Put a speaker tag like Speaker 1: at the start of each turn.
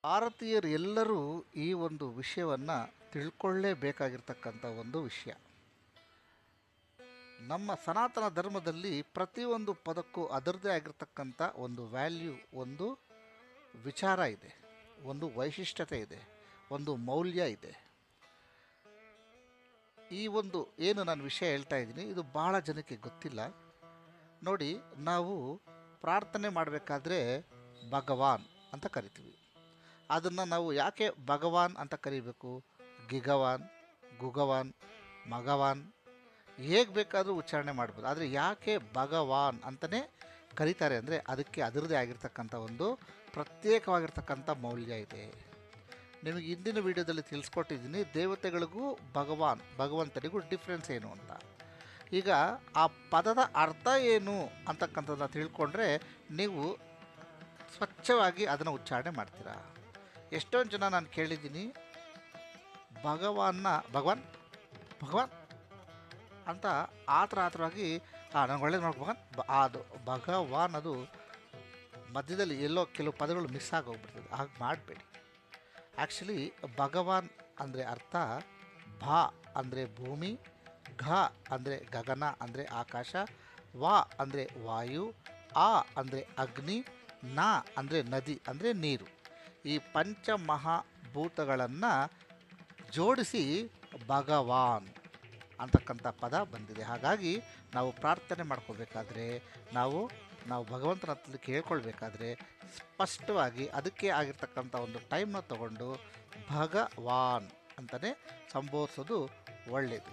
Speaker 1: ಭಾರತೀಯರು ಎಲ್ಲರೂ ಈ ಒಂದು ವಿಷಯವನ್ನು ತಿಳ್ಕೊಳ್ಳೇಬೇಕಾಗಿರ್ತಕ್ಕಂಥ ಒಂದು ವಿಷಯ. ನಮ್ಮ ಸನಾತನ ಧರ್ಮದಲ್ಲಿ ಪ್ರತಿಯೊಂದು ಪದಕ್ಕೂ ಅದರದೇ ಆಗಿರ್ತಕ್ಕಂಥ ಒಂದು ವ್ಯಾಲ್ಯೂ, ಒಂದು ವಿಚಾರ ಇದೆ, ಒಂದು ವೈಶಿಷ್ಟ್ಯತೆ ಇದೆ, ಒಂದು ಮೌಲ್ಯ ಇದೆ. ಈ ಒಂದು ಏನು ನಾನು ವಿಷಯ ಹೇಳ್ತಾ ಇದ್ದೀನಿ, ಇದು ಬಹಳ ಜನಕ್ಕೆ ಗೊತ್ತಿಲ್ಲ. ನೋಡಿ, ನಾವು ಪ್ರಾರ್ಥನೆ ಮಾಡಬೇಕಾದ್ರೆ ಭಗವಾನ್ ಅಂತ ಕರಿತೀವಿ. ಅದನ್ನು ನಾವು ಯಾಕೆ ಭಗವಾನ್ ಅಂತ ಕರಿಬೇಕು? ಗಿಗವಾನ್, ಗುಗವಾನ್, ಮಗವಾನ್, ಹೇಗೆ ಬೇಕಾದರೂ ಉಚ್ಚಾರಣೆ ಮಾಡ್ಬೋದು. ಆದರೆ ಯಾಕೆ ಭಗವಾನ್ ಅಂತಲೇ ಕರೀತಾರೆ ಅಂದರೆ ಅದಕ್ಕೆ ಅದರದೇ ಆಗಿರ್ತಕ್ಕಂಥ ಒಂದು ಪ್ರತ್ಯೇಕವಾಗಿರ್ತಕ್ಕಂಥ ಮೌಲ್ಯ ಇದೆ. ನಿಮಗೆ ಹಿಂದಿನ ವಿಡಿಯೋದಲ್ಲಿ ತಿಳಿಸ್ಕೊಟ್ಟಿದ್ದೀನಿ, ದೇವತೆಗಳಿಗೂ ಭಗವಂತನಿಗೂ ಡಿಫ್ರೆನ್ಸ್ ಏನು ಅಂತ. ಈಗ ಆ ಪದದ ಅರ್ಥ ಏನು ಅಂತಕ್ಕಂಥದ್ದನ್ನ ತಿಳ್ಕೊಂಡ್ರೆ ನೀವು ಸ್ವಚ್ಛವಾಗಿ ಅದನ್ನು ಉಚ್ಚಾರಣೆ ಮಾಡ್ತೀರಾ. ಎಷ್ಟೊಂದು ಜನ ನಾನು ಕೇಳಿದ್ದೀನಿ, ಭಗವಾನ್ ಅಂತ ಆತರವಾಗಿ ನನಗೆ ಒಳ್ಳೇದು ಮಾಡ್ಕೊ ಭಗವಾನ್, ಅದು ಭಗವಾನ್ ಅದು ಮಧ್ಯದಲ್ಲಿ ಎಲ್ಲೋ ಕೆಲವು ಪದಗಳು ಮಿಸ್ ಆಗೋಗ್ಬಿಡ್ತದೆ. ಹಾಗೆ ಮಾಡಬೇಡಿ. ಆ್ಯಕ್ಚುಲಿ ಭಗವಾನ್ ಅಂದರೆ ಅರ್ಥ ಭಾ ಅಂದರೆ ಭೂಮಿ, ಘ ಅಂದರೆ ಗಗನ ಅಂದರೆ ಆಕಾಶ, ವಾ ಅಂದರೆ ವಾಯು, ಆ ಅಂದರೆ ಅಗ್ನಿ, ನ ಅಂದರೆ ನದಿ ಅಂದರೆ ನೀರು. ಈ ಪಂಚಮಹಾಭೂತಗಳನ್ನು ಜೋಡಿಸಿ ಭಗವಾನ್ ಅಂತಕ್ಕಂಥ ಪದ ಬಂದಿದೆ. ಹಾಗಾಗಿ ನಾವು ಪ್ರಾರ್ಥನೆ ಮಾಡ್ಕೋಬೇಕಾದ್ರೆ, ನಾವು ಭಗವಂತನ ಹತ್ರ ಕೇಳ್ಕೊಳ್ಬೇಕಾದ್ರೆ ಸ್ಪಷ್ಟವಾಗಿ ಅದಕ್ಕೆ ಆಗಿರ್ತಕ್ಕಂಥ ಒಂದು ಟೈಮ್ನ ತಗೊಂಡು ಭಗವಾನ್ ಅಂತಲೇ ಸಂಬೋಧಿಸೋದು ಒಳ್ಳೆಯದು.